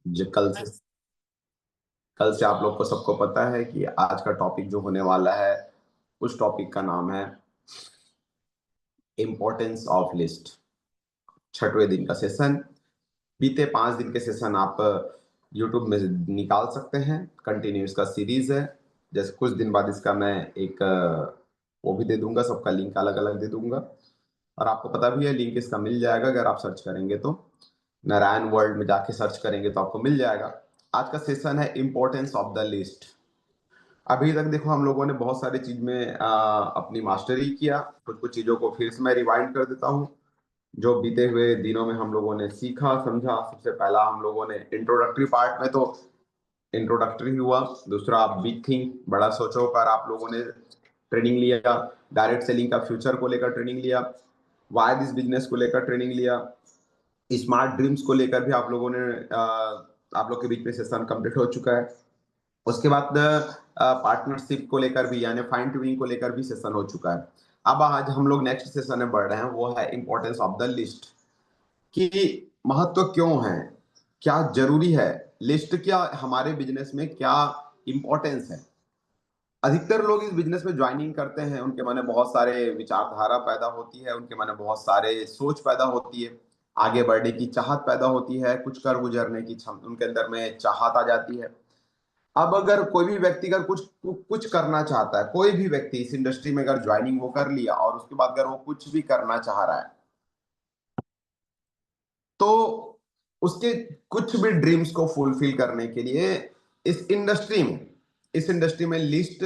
जो कल से आप लोग को सबको पता है कि आज का टॉपिक जो होने वाला है, उस टॉपिक का नाम है इम्पोर्टेंस ऑफ लिस्ट। छठवें दिन का सेशन। बीते 5 दिन के सेशन आप यूट्यूब में निकाल सकते हैं। कंटिन्यू इसका सीरीज है। जैसे कुछ दिन बाद इसका मैं एक वो भी दे दूंगा, सबका लिंक अलग अलग दे दूंगा। और आपको पता भी है लिंक इसका मिल जाएगा, अगर आप सर्च करेंगे तो नारायण वर्ल्ड में जाके सर्च करेंगे तो आपको मिल जाएगा। आज का सेशन है इम्पोर्टेंस ऑफ द लिस्ट। अभी तक देखो हम लोगों ने बहुत सारी चीज में अपनी मास्टरी किया। कुछ कुछ चीजों को फिर से मैं रिवाइंड कर देता हूँ जो बीते हुए दिनों में हम लोगों ने सीखा समझा। सबसे पहला हम लोगों ने इंट्रोडक्टरी पार्ट में तो इंट्रोडक्टरी हुआ। दूसरा बिग थिंग, बड़ा सोचो पर आप लोगों ने ट्रेनिंग लिया। डायरेक्ट सेलिंग का फ्यूचर को लेकर ट्रेनिंग लिया। वाई दिस बिजनेस को लेकर ट्रेनिंग लिया। स्मार्ट ड्रीम्स को लेकर भी आप लोगों ने आप लोग के बीच में सेशन कंप्लीट हो चुका है। उसके बाद पार्टनरशिप को लेकर भी यानी फाइन ट्यूनिंग को लेकर भी सेशन हो चुका है। अब आज हम लोग नेक्स्ट सेशन में बढ़ रहे हैं, वो है इंपॉर्टेंस ऑफ द लिस्ट। कि महत्व क्यों है, क्या जरूरी है लिस्ट, क्या हमारे बिजनेस में क्या इंपॉर्टेंस है। अधिकतर लोग इस बिजनेस में ज्वाइनिंग करते हैं, उनके मन में बहुत सारे विचारधारा पैदा होती है, उनके मन में बहुत सारे सोच पैदा होती है, आगे बढ़ने की चाहत पैदा होती है, कुछ कर गुजरने की उनके अंदर में चाहत आ जाती है। अब अगर कोई भी व्यक्ति अगर कुछ कुछ करना चाहता है, कोई भी व्यक्ति इस इंडस्ट्री में अगर ज्वाइनिंग वो कर लिया और उसके बाद अगर वो कुछ भी करना चाह रहा है, तो उसके कुछ भी ड्रीम्स को फुलफिल करने के लिए इस इंडस्ट्री में लिस्ट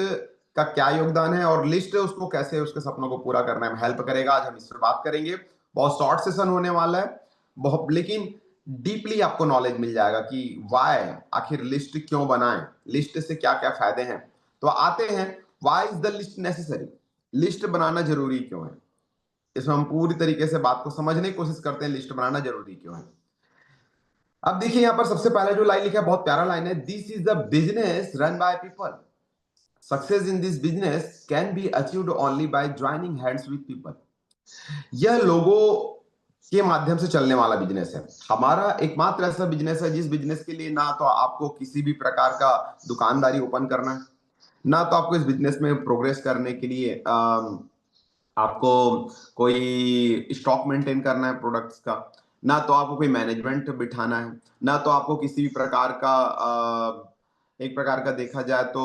का क्या योगदान है और लिस्ट उसको कैसे उसके सपनों को पूरा करने में हेल्प करेगा, आज हम इस पर बात करेंगे। बहुत शॉर्ट सेशन होने वाला है, बहुत लेकिन डीपली आपको नॉलेज मिल जाएगा कि वाई, आखिर लिस्ट क्यों बनाएं, लिस्ट से क्या क्या फायदे हैं। तो आते हैं, why is the list necessary, list बनाना जरूरी क्यों है। इसमें हम पूरी तरीके से बात को समझने की कोशिश करते हैं, लिस्ट बनाना जरूरी क्यों है। अब देखिए यहां पर सबसे पहले जो लाइन लिखा है, बहुत प्यारा लाइन है, this is the business run by people, success in this business can be achieved only by joining hands with people. यह लोगों के माध्यम से चलने वाला बिजनेस है। हमारा एकमात्र ऐसा बिजनेस है जिस बिजनेस के लिए ना तो आपको किसी भी प्रकार का दुकानदारी ओपन करना है, ना तो आपको इस बिजनेस में प्रोग्रेस करने के लिए आपको कोई स्टॉक मेंटेन करना है प्रोडक्ट्स का, ना तो आपको कोई मैनेजमेंट बिठाना है, ना तो आपको किसी भी प्रकार का एक प्रकार का देखा जाए तो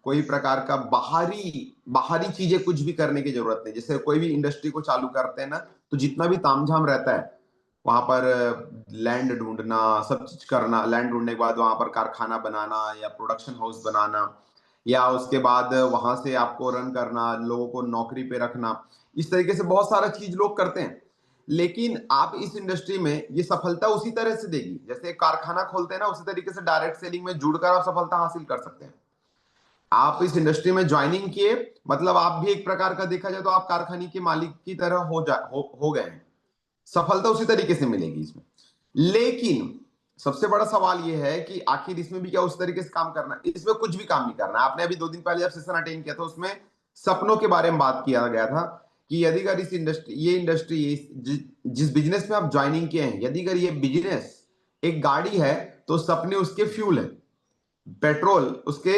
कोई प्रकार का बाहरी बाहरी चीजें कुछ भी करने की जरूरत नहीं। जैसे कोई भी इंडस्ट्री को चालू करते हैं ना, तो जितना भी तामझाम रहता है वहां पर लैंड ढूंढना, सब चीज करना, लैंड ढूंढने के बाद वहां पर कारखाना बनाना या प्रोडक्शन हाउस बनाना, या उसके बाद वहां से आपको रन करना, लोगों को नौकरी पे रखना, इस तरीके से बहुत सारा चीज लोग करते हैं। लेकिन आप इस इंडस्ट्री में ये सफलता उसी तरह से देगी, जैसे एक कारखाना खोलते हैं ना, उसी तरीके से डायरेक्ट सेलिंग में जुड़कर आप सफलता हासिल कर सकते हैं। आप इस इंडस्ट्री में ज्वाइनिंग किए मतलब आप भी एक प्रकार का देखा जाए तो आप कारखाने के मालिक की तरह हो गए हैं। सफलता उसी तरीके से मिलेगी इसमें। लेकिन सबसे बड़ा सवाल यह है कि आखिर इसमें भी क्या उस तरीके से काम करना है, इसमें कुछ भी काम नहीं करना है। आपने अभी 2 दिन पहले जब सेशन अटेंड किया था उसमें सपनों के बारे में बात किया गया था कि यदि अगर इस इंडस्ट्री जिस बिजनेस में आप ज्वाइनिंग किए हैं, यदि अगर ये बिजनेस एक गाड़ी है तो सपने उसके फ्यूल है, पेट्रोल उसके,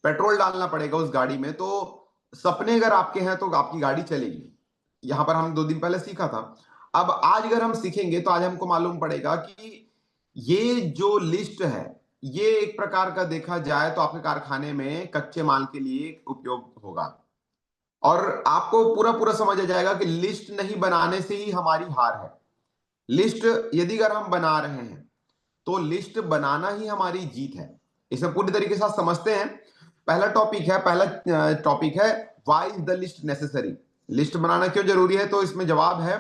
पेट्रोल डालना पड़ेगा उस गाड़ी में। तो सपने अगर आपके हैं तो आपकी गाड़ी चलेगी। यहां पर हम 2 दिन पहले सीखा था। अब आज अगर हम सीखेंगे तो आज हमको मालूम पड़ेगा कि ये जो लिस्ट है, ये एक प्रकार का देखा जाए तो आपके कारखाने में कच्चे माल के लिए उपयोग होगा। और आपको पूरा पूरा समझ आ जाएगा कि लिस्ट नहीं बनाने से ही हमारी हार है। लिस्ट यदि अगर हम बना रहे हैं तो लिस्ट बनाना ही हमारी जीत है। इसे पूरी तरीके से आप समझते हैं। पहला टॉपिक है why is the list necessary, list बनाना क्यों जरूरी है। तो इसमें जवाब है,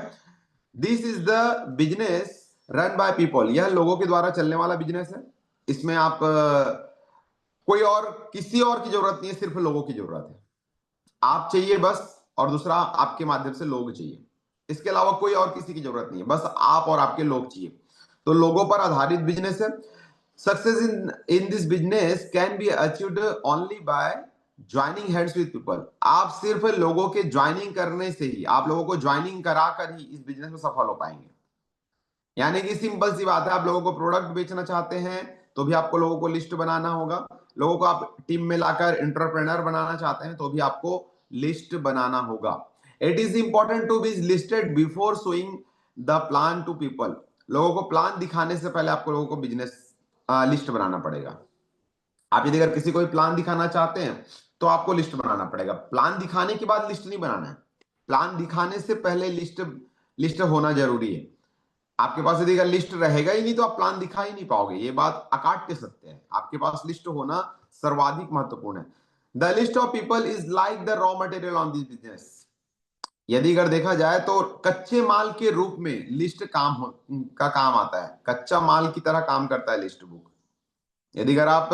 this is the business run by people, यह लोगों के द्वारा चलने वाला बिजनेस है। इसमें आप कोई और किसी और की जरूरत नहीं है, सिर्फ लोगों की जरूरत है। आप चाहिए बस, और दूसरा आपके माध्यम से लोग चाहिए। इसके अलावा कोई और किसी की जरूरत नहीं है, बस आप और आपके लोग चाहिए। तो लोगों पर आधारित बिजनेस है। Success in this business can be achieved only by joining hands with people. आप सिर्फ लोगों के ज्वाइनिंग करने से ही, आप लोगों को ज्वाइनिंग करा कर ही इस बिजनेस में सफल हो पाएंगे। यानी कि सिंपल सी बात है, आप लोगों को प्रोडक्ट बेचना चाहते हैं तो भी आपको लोगों को लिस्ट बनाना होगा, लोगों को आप टीम में लाकर एंटरप्रेन्योर बनाना चाहते हैं तो भी आपको लिस्ट बनाना होगा। It is important to be listed before showing the plan to people. लोगों को प्लान दिखाने से पहले आपको लोगों को बिजनेस लिस्ट बनाना पड़ेगा। आप यदि अगर किसी को भी प्लान दिखाना चाहते हैं तो आपको लिस्ट बनाना पड़ेगा। प्लान दिखाने के बाद लिस्ट नहीं बनाना है, प्लान दिखाने से पहले लिस्ट लिस्ट होना जरूरी है। आपके पास यदि अगर लिस्ट रहेगा ही नहीं तो आप प्लान दिखा ही नहीं पाओगे, ये बात अकाट के सत्य है। आपके पास लिस्ट होना सर्वाधिक महत्वपूर्ण है। The list of people is like the raw material on this business. यदि अगर देखा जाए तो कच्चे माल के रूप में लिस्ट का काम आता है, कच्चा माल की तरह काम करता है लिस्ट बुक। यदि अगर आप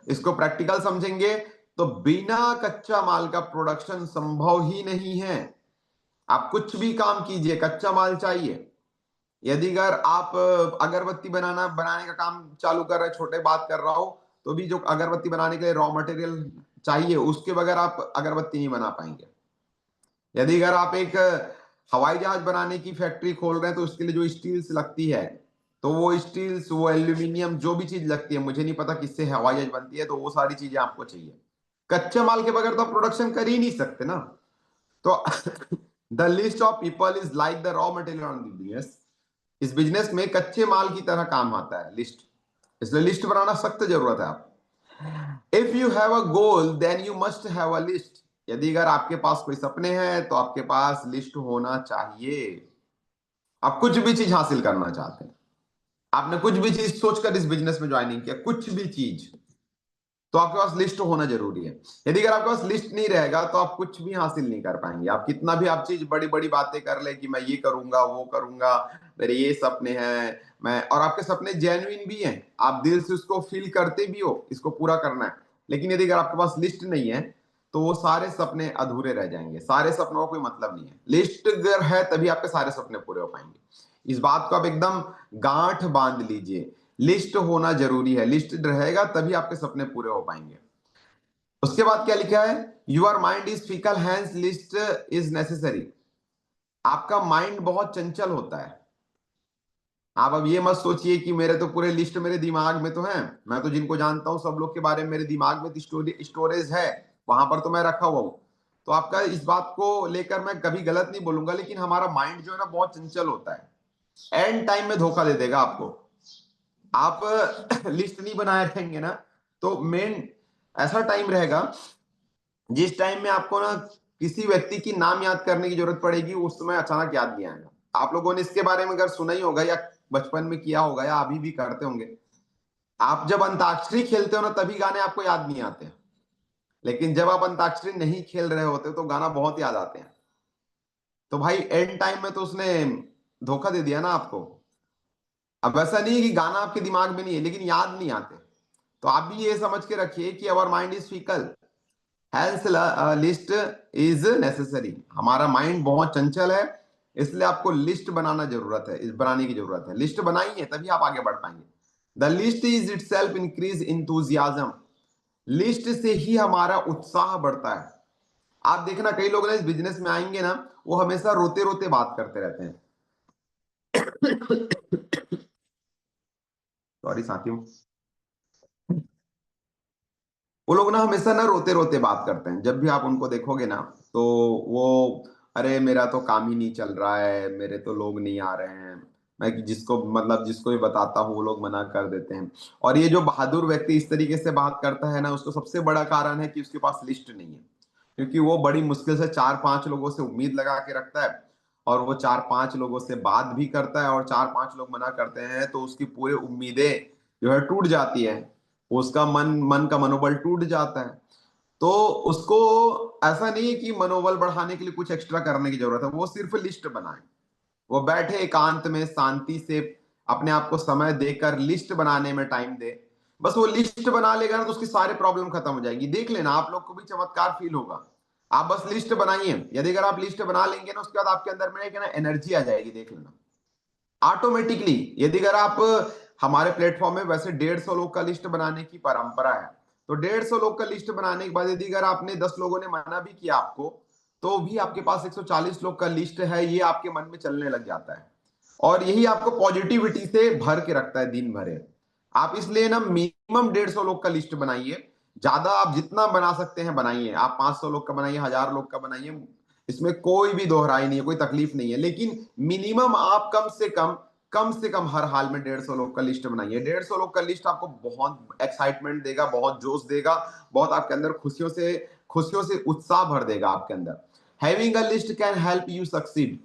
इसको प्रैक्टिकल समझेंगे तो बिना कच्चा माल का प्रोडक्शन संभव ही नहीं है। आप कुछ भी काम कीजिए, कच्चा माल चाहिए। यदि अगर आप अगरबत्ती बनाने का काम चालू कर रहे हैं, छोटे बात कर रहा हो, तो भी जो अगरबत्ती बनाने के लिए रॉ मटेरियल चाहिए उसके बगैर आप अगरबत्ती नहीं बना पाएंगे। यदि अगर आप एक हवाई जहाज बनाने की फैक्ट्री खोल रहे हैं तो उसके लिए जो स्टील्स लगती है, तो वो स्टील्स, वो एल्यूमिनियम, जो भी चीज लगती है, मुझे नहीं पता किससे हवाई जहाज बनती है, तो वो सारी चीजें आपको चाहिए। कच्चे माल के बगैर तो आप प्रोडक्शन कर ही नहीं सकते ना। तो the list of people is like the raw material on business. इस बिजनेस में कच्चे माल की तरह काम आता है लिस्ट, इसलिए लिस्ट बनाना सख्त जरूरत है। आप if you have a goal then you must have a list. यदि अगर आपके पास कोई सपने हैं तो आपके पास लिस्ट होना चाहिए। आप कुछ भी चीज हासिल करना चाहते हैं, आपने कुछ भी चीज सोचकर इस बिजनेस में ज्वाइनिंग किया, कुछ भी चीज, तो आपके पास लिस्ट होना जरूरी है। यदि अगर आपके पास लिस्ट नहीं रहेगा तो आप कुछ भी हासिल नहीं कर पाएंगे। आप कितना भी आप चीज बड़ी बड़ी बातें कर ले कि मैं ये करूंगा वो करूंगा, मेरे ये सपने हैं, मैं, और आपके सपने जेन्युइन भी हैं, आप दिल से उसको फील करते भी हो इसको पूरा करना है, लेकिन यदि अगर आपके पास लिस्ट नहीं है तो वो सारे सपने अधूरे रह जाएंगे, सारे सपनों का कोई मतलब नहीं है। लिस्ट अगर है तभी आपके सारे सपने पूरे हो पाएंगे। इस बात को आप एकदम गांठ बांध लीजिए, लिस्ट होना जरूरी है, लिस्ट रहेगा तभी आपके सपने पूरे हो पाएंगे। उसके बाद क्या लिखा है, your mind is fickle hence list is necessary. आपका माइंड बहुत चंचल होता है। आप अब ये मत सोचिए कि मेरे तो पूरे लिस्ट मेरे दिमाग में तो है, मैं तो जिनको जानता हूं सब लोग के बारे में मेरे दिमाग में स्टोरेज है, वहां पर तो मैं रखा हुआ हूं। तो आपका इस बात को लेकर मैं कभी गलत नहीं बोलूंगा, लेकिन हमारा माइंड जो है ना बहुत चंचल होता है, एंड टाइम में धोखा दे देगा आपको। आप लिस्ट नहीं बनाए रहेंगे ना तो मेन ऐसा टाइम रहेगा जिस टाइम में आपको ना किसी व्यक्ति की नाम याद करने की जरूरत पड़ेगी, उस समय अचानक याद नहीं आएगा। आप लोगों ने इसके बारे में अगर सुना ही होगा या बचपन में किया होगा या अभी भी करते होंगे, आप जब अंताक्षरी खेलते हो ना तभी गाने आपको याद नहीं आते, लेकिन जब आप अंताक्षरी नहीं खेल रहे होते तो गाना बहुत याद आते हैं। तो भाई एंड टाइम में तो उसने धोखा दे दिया ना आपको। अब ऐसा नहीं है कि गाना आपके दिमाग में नहीं है लेकिन याद नहीं आते। तो आप भी ये समझ के रखिए कि our mind is fickle, health list is necessary. हमारा माइंड बहुत चंचल है, इसलिए आपको लिस्ट बनाना जरूरत है, इस बनाने की जरूरत है। लिस्ट बनाइए तभी आप आगे बढ़ पाएंगे। The list is it self increase enthusiasm. List से ही हमारा उत्साह बढ़ता है। आप देखना कई लोग ना इस बिजनेस में आएंगे ना, वो हमेशा रोते रोते बात करते रहते हैं। सॉरी साथियों, वो लोग ना हमेशा ना रोते रोते बात करते हैं। जब भी आप उनको देखोगे ना तो वो, अरे मेरा तो काम ही नहीं चल रहा है, मेरे तो लोग नहीं आ रहे हैं, मैं जिसको मतलब जिसको भी बताता हूँ वो लोग मना कर देते हैं। और ये जो बहादुर व्यक्ति इस तरीके से बात करता है ना, उसको सबसे बड़ा कारण है कि उसके पास लिस्ट नहीं है। क्योंकि वो बड़ी मुश्किल से 4-5 लोगों से उम्मीद लगा के रखता है, और वो 4-5 लोगों से बात भी करता है, और 4-5 लोग मना करते हैं तो उसकी पूरी उम्मीदें जो है टूट जाती है, उसका मन का मनोबल टूट जाता है। तो उसको ऐसा नहीं है कि मनोबल बढ़ाने के लिए कुछ एक्स्ट्रा करने की जरूरत है, वो सिर्फ लिस्ट बनाए, वो बैठे एकांत में शांति से अपने आप को समय देकर लिस्ट बनाने में टाइम दे। बस वो लिस्ट बना लेगा ना तो उसकी सारे प्रॉब्लम खत्म हो जाएंगी। देख लेना, आप लोग को भी चमत्कार फील होगा। आप बस लिस्ट बनाइए, यदि अगर आप लिस्ट बना लेंगे ना उसके बाद आपके अंदर में एक ना एनर्जी आ जाएगी, देख लेना ऑटोमेटिकली। यदि अगर आप, हमारे प्लेटफॉर्म में वैसे 150 लोग का लिस्ट बनाने की परंपरा है, तो 150 लोग का लिस्ट बनाने के बाद यदि अगर आपने 10 लोगों ने मना भी किया आपको, तो भी आपके पास 140 लोग का लिस्ट है, ये आपके मन में चलने लग जाता है। और यही आपको पॉजिटिविटी से भर के रखता है दिन भर। आप इसलिए ना मिनिमम 150 लोग का लिस्ट बनाइए। ज्यादा आप जितना बना सकते हैं बनाइए, आप 500 लोग का बनाइए, 1000 लोग का बनाइए, इसमें कोई भी दोहराई नहीं है, कोई तकलीफ नहीं है। लेकिन मिनिमम आप कम से कम हर हाल में 150 लोग का लिस्ट बनाइए। 150 लोग का लिस्ट आपको बहुत एक्साइटमेंट देगा, बहुत जोश देगा, बहुत आपके अंदर खुशियों से उत्साह भर देगा आपके अंदर। Having a list can help you succeed.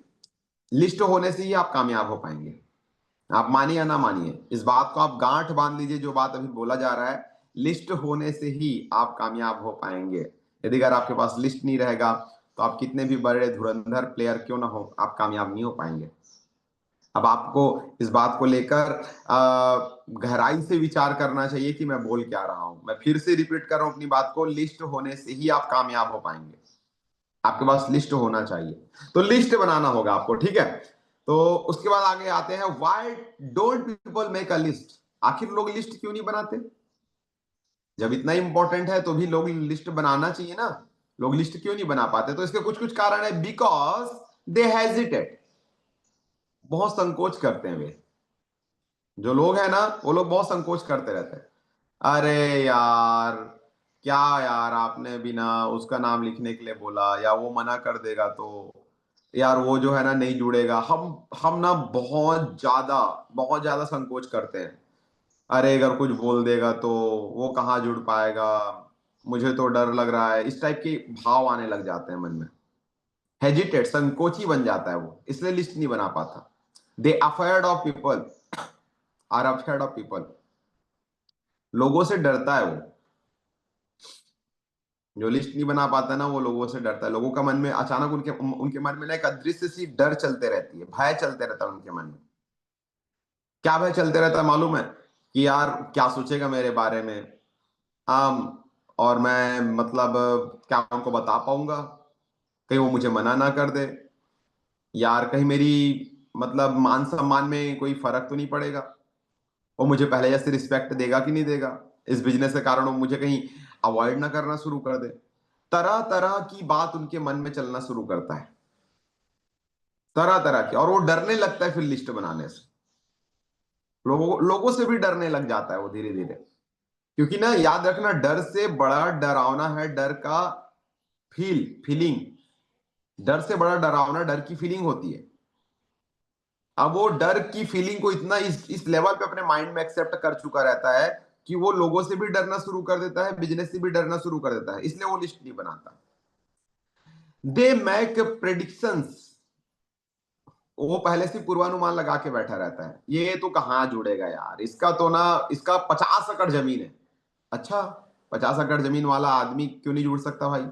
List होने से ही आप कामयाब हो पाएंगे। आप मानिए या ना मानिए, इस बात को आप गांठ बांध लीजिए, जो बात अभी बोला जा रहा है, लिस्ट होने से ही आप कामयाब हो पाएंगे। यदि अगर आपके पास लिस्ट नहीं रहेगा तो आप कितने भी बड़े धुरंधर प्लेयर क्यों ना हो, आप कामयाब नहीं हो पाएंगे। अब आपको इस बात को लेकर गहराई से विचार करना चाहिए कि मैं बोल क्या रहा हूं। मैं फिर से रिपीट कर रहा हूं अपनी बात को, लिस्ट होने से ही आप कामयाब हो पाएंगे। आपके पास लिस्ट होना चाहिए, तो लिस्ट बनाना होगा आपको, ठीक है। तो उसके बाद आगे आते हैं, why don't people make a list. आखिर लोग लिस्ट क्यों नहीं बनाते? जब इतना इंपॉर्टेंट है तो भी लोग लिस्ट बनाना चाहिए ना। लोग लिस्ट क्यों नहीं बना पाते? तो इसके कुछ कुछ कारण है। बिकॉज दे हेजिटेट, बहुत संकोच करते हैं वे। जो लोग हैं ना, वो लोग बहुत संकोच करते रहते हैं। अरे यार, क्या यार, आपने बिना उसका नाम लिखने के लिए बोला, या वो मना कर देगा तो यार वो जो है ना नहीं जुड़ेगा। हम ना बहुत ज्यादा संकोच करते हैं। अरे अगर कुछ बोल देगा तो वो कहाँ जुड़ पाएगा, मुझे तो डर लग रहा है, इस टाइप के भाव आने लग जाते हैं मन में। हेजिटेट, संकोची बन जाता है वो, इसलिए लिस्ट नहीं बना पाता। They afraid of people, are afraid of people. लोगों से डरता है वो। जो लिस्ट नहीं बना पाता ना, वो लोगों से डरता है। लोगों का मन में अचानक उनके उनके मन में ना एक अदृश्य सी डर चलते रहती है, भय चलते रहता है उनके मन में। क्या भय चलते रहता है मालूम है? कि यार क्या सोचेगा मेरे बारे में। आम और मैं मतलब क्या उनको बता पाऊंगा, कहीं वो मुझे मना ना कर दे, यार कहीं मेरी मतलब मान सम्मान में कोई फर्क तो नहीं पड़ेगा, वो मुझे पहले जैसे रिस्पेक्ट देगा कि नहीं देगा, इस बिजनेस के कारण वो मुझे कहीं अवॉइड ना करना शुरू कर दे। तरह तरह की बात उनके मन में चलना शुरू करता है, तरह तरह की, और वो डरने लगता है फिर लिस्ट बनाने से। लोगों से भी डरने लग जाता है वो धीरे धीरे। क्योंकि ना याद रखना, डर से बड़ा डरावना है डर का फीलिंग। डर से बड़ा डरावना डर की फीलिंग होती है। अब वो डर की फीलिंग को इतना इस लेवल पे अपने माइंड में एक्सेप्ट कर चुका रहता है कि वो लोगों से भी डरना शुरू कर देता है, बिजनेस से भी डरना शुरू कर देता है, इसलिए वो लिस्ट नहीं बनाता। दे मेक प्रेडिक्शंस, वो पहले से पूर्वानुमान लगा के बैठा रहता है, ये तो कहाँ जुड़ेगा यार, इसका तो ना, इसका 50 एकड़ जमीन है। अच्छा, 50 एकड़ जमीन वाला आदमी क्यों नहीं जुड़ सकता भाई?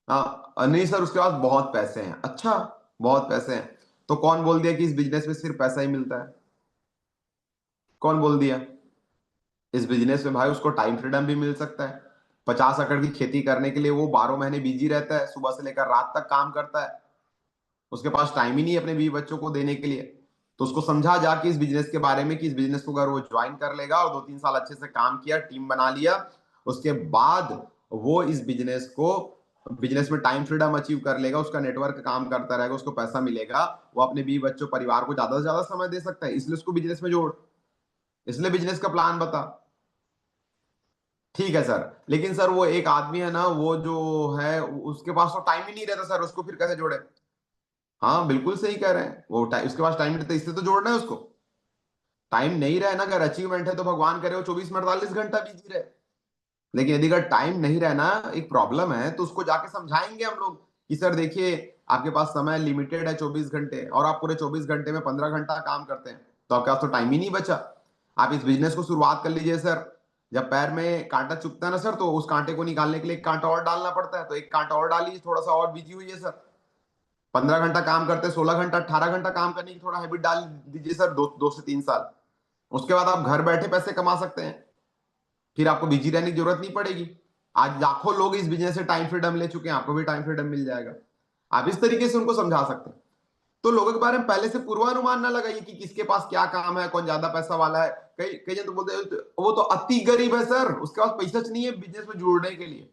हाँ नहीं सर, उसके पास बहुत पैसे हैं। अच्छा, बहुत पैसे हैं, तो कौन बोल दिया कि इस बिजनेस में सिर्फ पैसा ही मिलता है? कौन बोल दिया? इस बिजनेस में भाई उसको टाइम फ्रीडम भी मिल सकता है। 50 एकड़ की खेती करने के लिए वो 12 महीने बिजी रहता है, सुबह से लेकर रात तक काम करता है। उसके पास टाइम ही नहीं है अपने बीवी बच्चों को देने के लिए। तो उसको समझा जाके इस बिजनेस के बारे में कि इस बिजनेस को अगर वो ज्वाइन कर लेगा और 2-3 साल अच्छे से काम किया, टीम बना लिया, उसके बाद वो इस बिजनेस में टाइम फ्रीडम अचीव कर लेगा, उसका नेटवर्क काम करता रहेगा, उसको पैसा मिलेगा, वो अपने बीवी बच्चों परिवार को ज्यादा से ज्यादा समय दे सकता है। इसलिए उसको बिजनेस में जोड़, इसलिए बिजनेस का प्लान बता। ठीक है सर, लेकिन सर वो एक आदमी है ना, वो जो है उसके पास तो टाइम ही नहीं रहता सर, उसको फिर कैसे जोड़े? हाँ बिल्कुल सही कह रहे हैं, वो टाइम, उसके पास टाइम नहीं रहता, इससे तो जोड़ना है उसको। टाइम नहीं रहे ना, अगर अचीवमेंट है तो भगवान करे वो 24 में 48 घंटा बिजी रहे। लेकिन यदि अगर टाइम नहीं रहना एक प्रॉब्लम है, तो उसको जाके समझाएंगे हम लोग कि सर देखिए, आपके पास समय लिमिटेड है 24 घंटे, और आप पूरे 24 घंटे में 15 घंटा काम करते हैं, तो आपके पास तो टाइम ही नहीं बचा। आप इस बिजनेस को शुरुआत कर लीजिए सर। जब पैर में कांटा चुभता है ना सर, तो उस कांटे को निकालने के लिए एक कांटा और डालना पड़ता है, तो एक कांटा और डालिए, थोड़ा सा और बिजी हुई है सर। 15 घंटा काम करते, 16 घंटा 18 घंटा काम करने की थोड़ा हैबिट डाल दीजिए सर, 2 से 3 साल। उसके बाद आप घर बैठे पैसे कमा सकते हैं, फिर आपको बिजी रहने की जरूरत नहीं पड़ेगी। आज लाखों लोग इस बिजनेस से टाइम फ्रीडम ले चुके हैं, आपको भी टाइम फ्रीडम मिल जाएगा। आप इस तरीके से उनको समझा सकते हैं। तो लोगों के बारे में पहले से पूर्वानुमान ना लगाइए कि किसके पास क्या काम है, कौन ज्यादा पैसा वाला है। कई कई जन तो बोलते हैं वो तो अति गरीब है सर, उसके पास पैसा नहीं है बिजनेस में जुड़ने के लिए।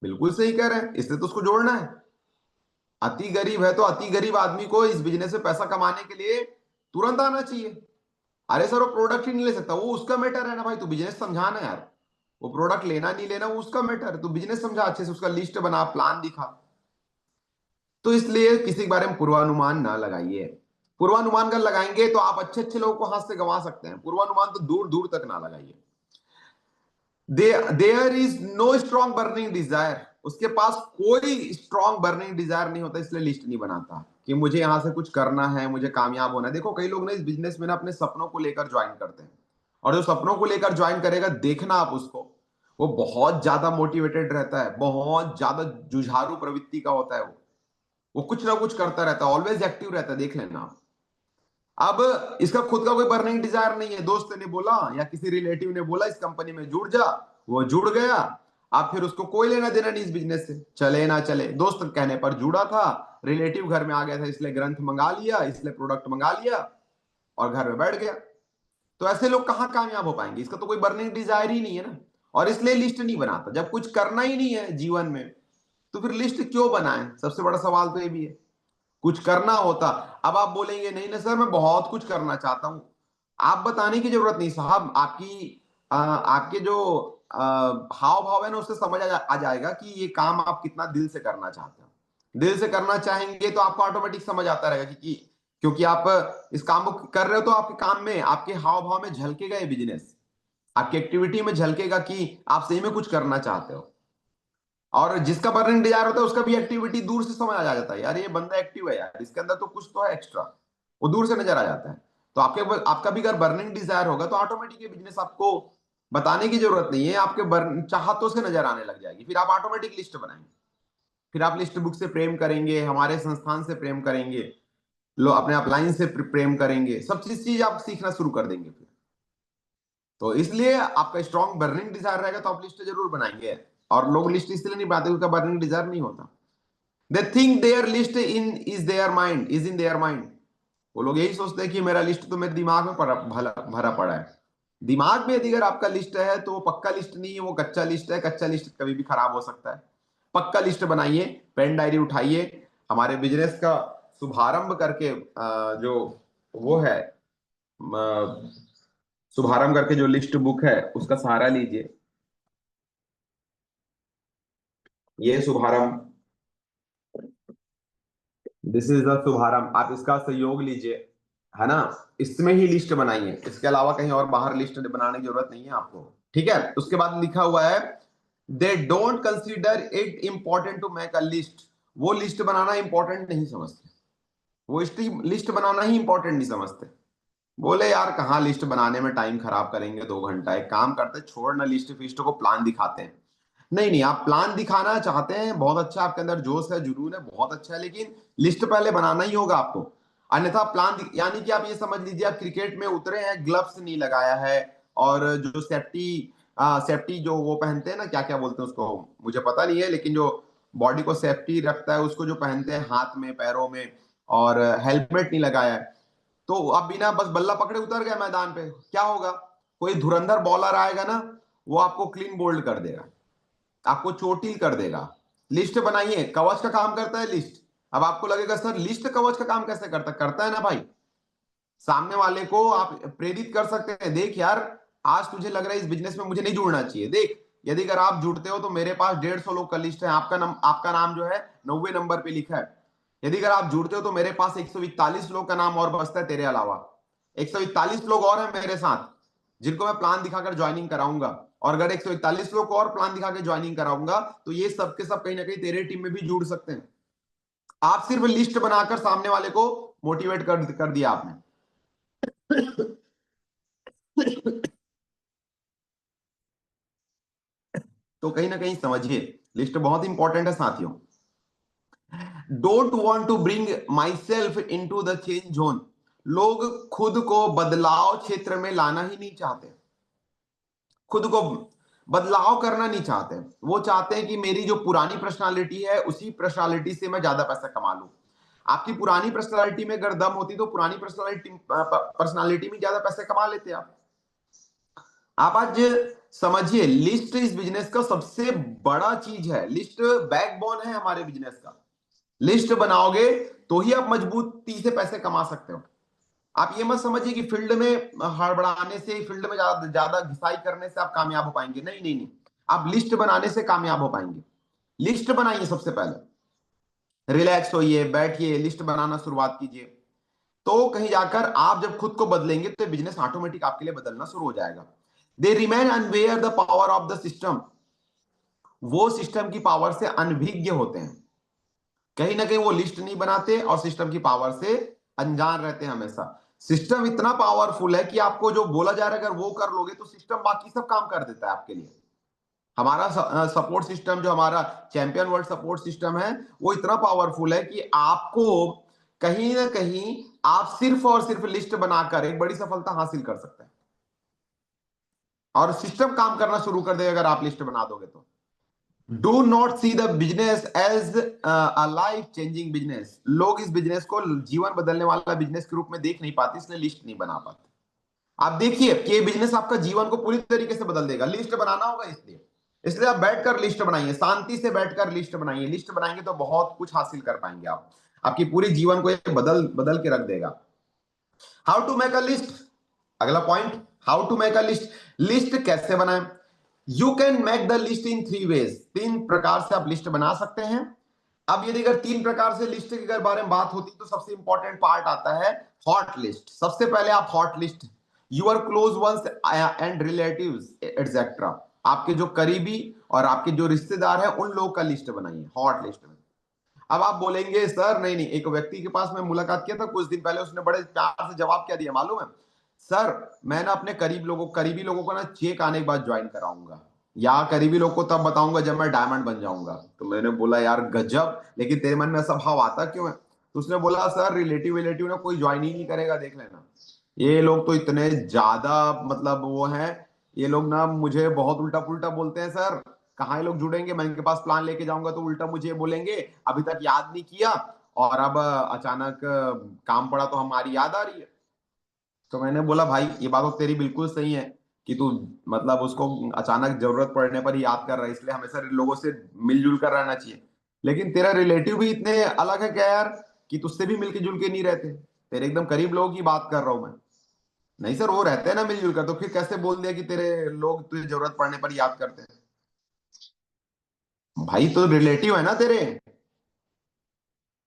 बिल्कुल सही कह रहे हैं, इसलिए तो उसको जोड़ना है। अति गरीब है तो अति गरीब आदमी को इस बिजनेस से पैसा कमाने के लिए तुरंत आना चाहिए। अरे सर वो प्रोडक्ट ही नहीं ले सकता, वो उसका मैटर है ना भाई, तू बिजनेस समझा ना यार। वो प्रोडक्ट लेना नहीं लेना वो उसका मैटर है, तू बिजनेस समझा अच्छे से, उसका लिस्ट बना, प्लान दिखा। तो इसलिए किसी के बारे में पूर्वानुमान ना लगाइए। पूर्वानुमान अगर लगाएंगे तो आप अच्छे अच्छे लोगों को हाथ से गंवा सकते हैं। पूर्वानुमान तो दूर दूर तक ना लगाइए। There is no strong burning desire, उसके पास कोई स्ट्रॉन्ग बर्निंग डिजायर नहीं होता, इसलिए लिस्ट नहीं बनाता कि मुझे यहां से कुछ करना है, मुझे कामयाब होना है। देखो कई लोग ना इस बिजनेस में ना अपने सपनों को लेकर ज्वाइन करते हैं, और जो सपनों को लेकर ज्वाइन करेगा देखना आप उसको, वो बहुत ज्यादा मोटिवेटेड रहता है, बहुत ज्यादा जुझारू प्रवृत्ति का होता है। वो कुछ ना कुछ करता रहता है, ऑलवेज एक्टिव रहता है, देख लेना आप। अब इसका खुद का कोई बर्निंग डिजायर नहीं है, दोस्त ने बोला या किसी रिलेटिव ने बोला इस कंपनी में जुड़ जा, वो जुड़ गया। अब फिर उसको कोई लेना देना नहीं इस बिजनेस से, चले ना चले, दोस्त कहने पर जुड़ा था, रिलेटिव घर में आ गया था इसलिए ग्रंथ मंगा लिया, इसलिए प्रोडक्ट मंगा लिया और घर में बैठ गया। तो ऐसे लोग कहां कामयाब हो पाएंगे? इसका तो कोई बर्निंग डिजायर ही नहीं है ना, और इसलिए लिस्ट नहीं बनाता। जब कुछ करना ही नहीं है जीवन में तो फिर लिस्ट क्यों बनाएं? सबसे बड़ा सवाल तो ये भी है। कुछ करना होता, अब आप बोलेंगे नहीं ना सर मैं बहुत कुछ करना चाहता हूं, आप बताने की जरूरत नहीं साहब, आपके जो हाव भाव है ना उससे समझ आ जाएगा कि ये काम आप कितना दिल से करना चाहते हो। दिल से करना चाहेंगे तो आपको ऑटोमेटिक समझ आता रहेगा क्योंकि आप इस काम को कर रहे हो, तो आपके काम में, आपके हाव भाव में झलकेगा ये बिजनेस, आपकी एक्टिविटी में झलकेगा कि आप सही में कुछ करना चाहते हो। और जिसका बर्निंग डिजायर होता है उसका भी एक्टिविटी दूर से समझ आ जाता है, यार ये बंदा एक्टिव है यार, इसके अंदर तो कुछ तो है एक्स्ट्रा, वो दूर से नजर आ जाता है। तो आपका भी अगर बर्निंग डिजायर होगा तो ऑटोमेटिक ये बिजनेस आपको बताने की जरूरत नहीं है, आपके बर्न चाहतों से नजर आने लग जाएगी। फिर आप ऑटोमेटिक लिस्ट बनाएंगे, फिर आप लिस्ट बुक से प्रेम करेंगे, हमारे संस्थान से प्रेम करेंगे, लो अपने अपलाइन से प्रेम करेंगे, सब चीज आप सीखना शुरू कर देंगे फिर। तो इसलिए आपका स्ट्रॉन्ग बर्निंग डिजायर रहेगा तो आप लिस्ट जरूर बनाएंगे। और लोग लिस्ट इसलिए नहीं बनाते उनका बर्निंग डिजायर नहीं होता। They think their list in is their mind, is in their mind. वो लोग यही सोचते हैं कि मेरा लिस्ट तो मेरे दिमाग में भरा पड़ा है। दिमाग में यदि अगर आपका लिस्ट है तो वो पक्का लिस्ट नहीं है, वो कच्चा लिस्ट है। कच्चा लिस्ट कभी भी खराब हो सकता है। पक्का लिस्ट बनाइए, पेन डायरी उठाइए, हमारे बिजनेस का शुभारंभ करके जो वो है शुभारंभ करके जो लिस्ट बुक है उसका सहारा लीजिए। ये शुभारंभ, दिस इज द शुभारंभ, आप इसका सहयोग लीजिए, है ना। इसमें ही लिस्ट बनाइए, इसके अलावा कहीं और बाहर लिस्ट बनाने की जरूरत नहीं है आपको। ठीक है, उसके बाद लिखा हुआ है they don't consider it important to make a list. वो लिस्ट बनाना इंपॉर्टेंट नहीं समझते, वो लिस्ट बनाना ही इंपॉर्टेंट नहीं समझते। बोले यार कहाँ लिस्ट बनाने में टाइम खराब करेंगे 2 घंटा, एक काम करते छोड़ ना लिस्ट फिस्ट को, प्लान दिखाते हैं। नहीं नहीं, आप प्लान दिखाना चाहते हैं, बहुत अच्छा, आपके अंदर जोश है, जुनून है, बहुत अच्छा है, लेकिन लिस्ट पहले बनाना ही होगा आपको। अन्यथा यानी कि आप ये समझ लीजिए आप क्रिकेट में उतरे हैं, ग्लव्स नहीं लगाया है, और जो सेफ्टी जो वो पहनते हैं ना, क्या क्या बोलते हैं उसको मुझे पता नहीं है, लेकिन जो बॉडी को सेफ्टी रखता है उसको जो पहनते हैं हाथ में पैरों में, और हेलमेट नहीं लगाया है, तो आप बिना बस बल्ला पकड़े उतर गए मैदान पे, क्या होगा? कोई धुरंधर बॉलर आएगा ना, वो आपको क्लीन बोल्ड कर देगा, आपको चोटिल कर देगा। लिस्ट बनाइए, कवच का काम करता है लिस्ट। अब आपको लगेगा सर लिस्ट कवच का काम कैसे करता करता है ना भाई। सामने वाले को आप प्रेरित कर सकते हैं, देख यार आज तुझे लग रहा है इस बिजनेस में मुझे नहीं जुड़ना चाहिए, देख यदि अगर आप जुड़ते हो तो मेरे पास 150 लोग का लिस्ट है, आपका नाम जो है 90 नंबर पे लिखा है। यदि अगर आप जुड़ते हो तो मेरे पास 141 लोग का नाम और बचता है तेरे अलावा। 141 लोग और हैं मेरे साथ जिनको मैं प्लान दिखाकर ज्वाइनिंग कराऊंगा, और अगर 141 लोग को और प्लान दिखा के ज्वाइनिंग कराऊंगा तो ये सब के सब कहीं ना कहीं तेरे टीम में भी जुड़ सकते हैं। आप सिर्फ लिस्ट बनाकर सामने वाले को मोटिवेट कर दिया आपने। तो कहीं ना कहीं समझिए लिस्ट बहुत इंपॉर्टेंट है साथियों। Don't want to bring myself into the change zone. लोग खुद को बदलाव क्षेत्र में लाना ही नहीं चाहते, खुद को बदलाव करना नहीं चाहते। वो चाहते हैं कि मेरी जो पुरानी पर्सनालिटी है उसी पर्सनालिटी से मैं ज्यादा पैसा कमा लूं। आपकी पुरानी पर्सनालिटी में अगर दम होती तो पुरानी पर्सनालिटी में ज्यादा पैसे कमा लेते आप आज समझिए लिस्ट इस बिजनेस का सबसे बड़ा चीज है, लिस्ट बैकबोन है हमारे बिजनेस का। लिस्ट बनाओगे तो ही आप मजबूती से पैसे कमा सकते हो। आप ये मत समझिए कि फील्ड में हड़बड़ाने से, फील्ड में ज्यादा ज्यादा घिसाई करने से आप कामयाब हो पाएंगे। नहीं नहीं नहीं, आप लिस्ट बनाने से कामयाब हो पाएंगे। लिस्ट बनाइए सबसे पहले, रिलैक्स होइए, बैठिए, लिस्ट बनाना शुरुआत कीजिए। तो कहीं जाकर आप जब खुद को बदलेंगे तो बिजनेस ऑटोमेटिक आपके लिए बदलना शुरू हो जाएगा। They remain unaware the power of the system, वो सिस्टम की पावर से अनभिज्ञ होते हैं। कहीं ना कहीं वो लिस्ट नहीं बनाते और सिस्टम की पावर से अनजान रहते हैं हमेशा। सिस्टम इतना पावरफुल है कि आपको जो बोला जा रहा है अगर वो कर लोगे तो सिस्टम बाकी सब काम कर देता है आपके लिए। हमारा सपोर्ट सिस्टम, जो हमारा चैंपियन वर्ल्ड सपोर्ट सिस्टम है, वो इतना पावरफुल है कि आपको कहीं ना कहीं आप सिर्फ और सिर्फ लिस्ट बनाकर एक बड़ी सफलता हासिल कर सकते हैं। और सिस्टम काम करना शुरू कर देगा अगर आप लिस्ट बना दोगे तो। Do not see the business as a life changing business. लोग इस बिजनेस को जीवन बदलने वाला बिजनेस के रूप में देख नहीं पाते, इसलिए लिस्ट नहीं बना पाते। आप देखिए कि ये बिजनेस आपका जीवन को पूरी तरीके से बदल देगा। लिस्ट बनाना होगा, इसलिए इसलिए आप बैठकर लिस्ट बनाइए, शांति से बैठकर लिस्ट बनाइए। लिस्ट बनाएंगे तो बहुत कुछ हासिल कर पाएंगे आप। आपकी पूरी जीवन को ये बदल बदल के रख देगा। How to make a list, अगला point, how to make a list. List कैसे बनाएं? You can make the list in 3 ways. 3 प्रकार से आप लिस्ट बना सकते हैं। अब यदि अगर 3 प्रकार से लिस्ट के अगर बारे में बात होती तो सबसे इंपॉर्टेंट पार्ट आता है हॉट लिस्ट। सबसे पहले आप hot list, your close ones and relatives etcetera, आपके जो करीबी और आपके जो रिश्तेदार हैं उन लोगों का लिस्ट बनाइए हॉट लिस्ट में। अब आप बोलेंगे सर नहीं नहीं, एक व्यक्ति के पास मैं मुलाकात किया था कुछ दिन पहले, उसने बड़े प्यार से जवाब क्या दिया मालूम है? सर मैं ना अपने करीबी लोगों को ना चेक आने के बाद ज्वाइन कराऊंगा, या करीबी लोग को तब बताऊंगा जब मैं डायमंड बन जाऊंगा। तो मैंने बोला यार गजब, लेकिन तेरे मन में ऐसा भाव आता क्यों है? तो उसने बोला सर रिलेटिव रिलेटिव ना कोई ज्वाइन ही नहीं करेगा, देख लेना। ये लोग तो इतने ज्यादा मतलब वो हैं, ये लोग ना मुझे बहुत उल्टा पुल्टा बोलते हैं सर। कहाँ ये लोग जुड़ेंगे? मैं इनके पास प्लान लेके जाऊंगा तो उल्टा मुझे बोलेंगे अभी तक याद नहीं किया, और अब अचानक काम पड़ा तो हमारी याद आ रही है। तो मैंने बोला भाई ये बात तो तेरी बिल्कुल सही है कि तू मतलब उसको अचानक जरूरत पड़ने पर ही याद कर रहा है, इसलिए हमेशा लोगों से मिलजुल कर रहना चाहिए। लेकिन तेरा रिलेटिव भी इतने अलग है क्या यार कि तुझसे भी मिलके जुल के नहीं रहते? तेरे एकदम करीब लोगों की बात कर रहा हूं मैं। नहीं सर वो रहते हैं ना मिलजुल कर, तो फिर कैसे बोल दिया कि तेरे लोग तुझे जरूरत पड़ने पर याद करते हैं? भाई तो रिलेटिव है ना तेरे,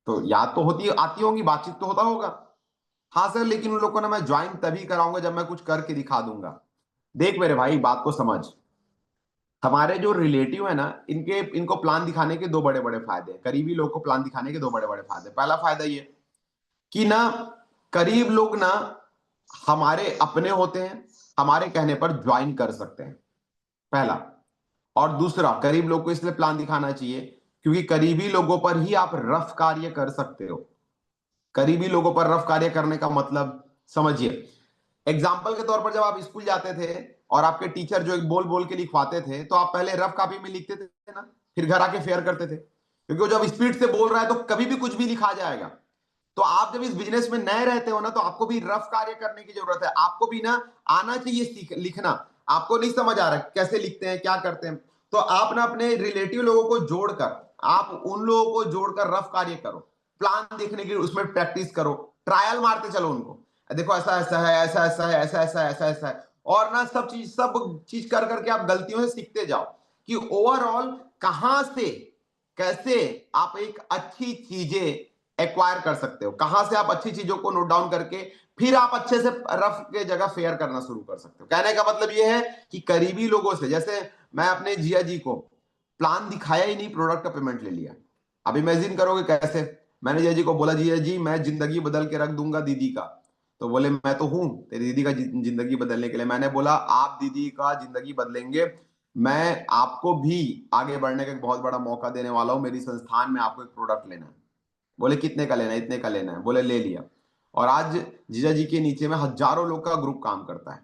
तो याद तो होती आती होंगी, बातचीत तो होता होगा। हाँ सर लेकिन उन लोग को ना मैं ज्वाइन तभी कराऊंगा जब मैं कुछ करके दिखा दूंगा। देख मेरे भाई बात को समझ, हमारे जो रिलेटिव है ना इनके इनको प्लान दिखाने के 2 बड़े बड़े फायदे हैं। करीबी लोग को प्लान दिखाने के 2 बड़े बड़े फायदे। पहला फायदा ये कि ना करीब लोग ना हमारे अपने होते हैं, हमारे कहने पर ज्वाइन कर सकते हैं, पहला। और दूसरा, करीब लोग को इसलिए प्लान दिखाना चाहिए क्योंकि करीबी लोगों पर ही आप रफ कार्य कर सकते हो। करीबी लोगों पर रफ कार्य करने का मतलब समझिए। एग्जाम्पल के तौर पर जब आप स्कूल जाते थे और आपके टीचर जो एक बोल बोल के लिखवाते थे तो आप पहले रफ कॉपी में लिखते थे ना, फिर घर आके फेयर करते थे, क्योंकि वो जब स्पीड से बोल रहा है तो कभी भी कुछ भी लिखा जाएगा। तो आप जब इस बिजनेस में नए रहते हो ना तो आपको भी रफ कार्य करने की जरूरत है। आपको भी ना आना चाहिए सीख लिखना। आपको नहीं समझ आ रहा है कैसे लिखते हैं क्या करते हैं, तो आप ना अपने रिलेटिव लोगों को जोड़कर, आप उन लोगों को जोड़कर रफ कार्य करो। प्लान देखने की उसमें प्रैक्टिस करो, ट्रायल मारते चलो उनको, देखो ऐसा ऐसा है, ऐसा ऐसा है, ऐसा ऐसा है, ऐसा ऐसा है। और ना सब चीज कर करके आप गलतियों से सीखते जाओ कि ओवरऑल कहां से कैसे आप एक अच्छी चीजें एक्वायर कर सकते हो, कहां से आप अच्छी चीजों को नोट डाउन करके फिर आप अच्छे से रफ के जगह फेयर करना शुरू कर सकते हो। कहने का मतलब यह है कि करीबी लोगों से, जैसे मैं अपने जिया जी को प्लान दिखाया ही नहीं, प्रोडक्ट का पेमेंट ले लिया। अब इमेजिन करोगे कैसे? मैंने जिया जी को बोला जिया जी मैं जिंदगी बदल के रख दूंगा दीदी का। तो बोले मैं तो हूं तेरी दीदी का जिंदगी बदलने के लिए। मैंने बोला आप दीदी का जिंदगी बदलेंगे, मैं आपको भी आगे बढ़ने का एक बहुत बड़ा मौका देने वाला हूं। मेरी संस्थान में आपको एक प्रोडक्ट लेना है। बोले कितने का लेना है? इतने का लेना है। बोले ले लिया। और आज जीजा जी के नीचे में हजारों लोग का ग्रुप काम करता है।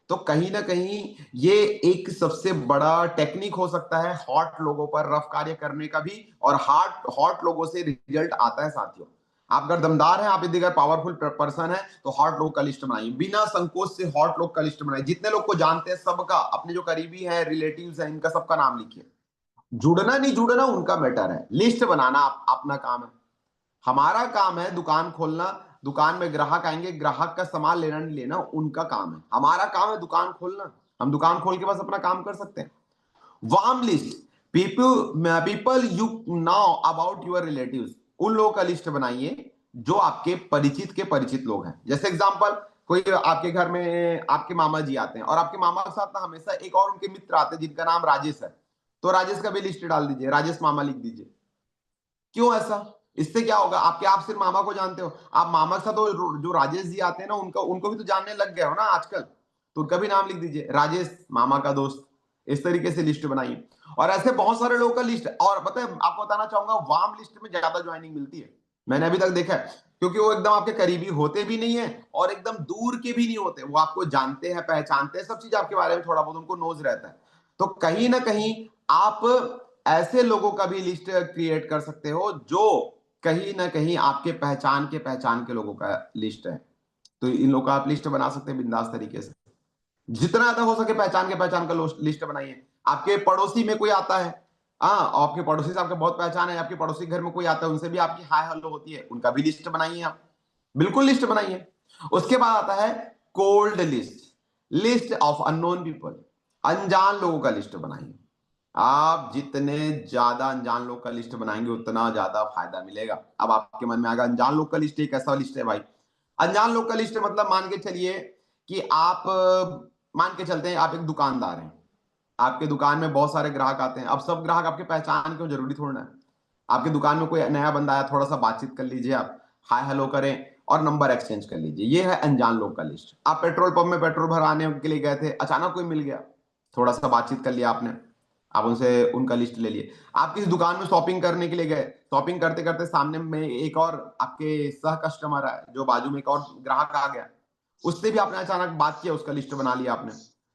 तो कहीं ना कहीं ये एक सबसे बड़ा टेक्निक हो सकता है हॉट लोगों पर रफ कार्य करने का भी, और हॉट हॉट लोगों से रिजल्ट आता है साथियों। आप अगर दमदार हैं, आप यदि अगर पावरफुल पर्सन है तो हॉट लोग का लिस्ट बनाइए, बिना संकोच से हॉट लोग का लिस्ट बनाइए। जितने लोग को जानते हैं सबका, अपने जो करीबी है रिलेटिव्स हैं इनका सबका नाम लिखिए। जुड़ना नहीं जुड़ना उनका मैटर है, लिस्ट बनाना अपना काम है। हमारा काम है दुकान खोलना, दुकान में ग्राहक आएंगे, ग्राहक का सामान लेना नहीं लेना उनका काम है, हमारा काम है दुकान खोलना। हम दुकान खोल के बस अपना काम कर सकते हैं। Warm list, people you now about your relatives, उन लोगों का लिस्ट बनाइए जो आपके परिचित के परिचित लोग हैं। जैसे एग्जांपल, कोई आपके घर में आपके मामा जी आते हैं और आपके मामा के साथ ना हमेशा एक और उनके मित्र आते हैं जिनका नाम राजेश है, तो राजेश का भी लिस्ट डाल दीजिए, राजेश मामा लिख दीजिए। क्यों ऐसा? इससे क्या होगा, आपके आप सिर्फ मामा को जानते हो, आप मामा के साथ तो जो राजेश जी आते हैं ना उनका उनको भी तो जानने लग गए हो ना आजकल, तो उनका भी नाम लिख दीजिए, राजेश मामा का दोस्त। इस तरीके से लिस्ट बनाइए। और ऐसे बहुत सारे लोगों का लिस्ट, और पता है आपको बताना चाहूंगा, वार्म लिस्ट में ज्यादा ज्वाइनिंग मिलती है, मैंने अभी तक देखा है, क्योंकि वो एकदम आपके करीबी होते भी नहीं है और एकदम दूर के भी नहीं होते, वो आपको जानते हैं, पहचानते हैं, सब चीज आपके बारे में थोड़ा बहुत उनको नोज रहता है। तो कहीं ना कहीं आप ऐसे लोगों का भी लिस्ट क्रिएट कर सकते हो जो कहीं ना कहीं आपके पहचान के लोगों का लिस्ट है। तो इन लोगों का आप लिस्ट बना सकते हैं बिंदास तरीके से, जितना ज्यादा हो सके पहचान का लिस्ट बनाइए। आपके पड़ोसी में कोई आता है, हाँ, आपके पड़ोसी से आपके बहुत पहचान है, आपके पड़ोसी के घर में कोई आता है, उनसे भी आपकी हाय हेलो होती है, उनका भी लिस्ट बनाइए आप, बिल्कुल लिस्ट बनाइए। उसके बाद आता है cold list, list of unknown people, अनजान लोगों का लिस्ट बनाइए। आप जितने ज्यादा अनजान लोग का लिस्ट बनाएंगे उतना ज्यादा फायदा मिलेगा। अब आपके मन में आएगा अनजान लोग का लिस्ट एक ऐसा लिस्ट है भाई, अनजान लोग का लिस्ट मतलब मान के चलिए कि आप मान के चलते हैं आप एक दुकानदार हैं, आपके दुकान में बहुत सारे ग्राहक आते हैं, अब सब ग्राहक आपके पहचान के जरूरी थोड़ा है। आपके दुकान में कोई नया बंदा आया, थोड़ा सा बातचीत कर लीजिए, आप हाय हेलो करें और नंबर एक्सचेंज कर लीजिए, ये है अनजान लोग का लिस्ट। आप पेट्रोल पंप में पेट्रोल भराने के लिए गए थे, अचानक कोई मिल गया, थोड़ा सा बातचीत कर लिया आपने, आप उनसे उनका लिस्ट ले लिए। आप किसी दुकान में शॉपिंग करने के लिए गए, शॉपिंग करते करते सामने में एक और आपके सह कस्टमर है, जो बाजू में एक और ग्राहक आ गया, उससे भी आपने अचानक बात किया, उसका लिस्ट बना लिया आपने।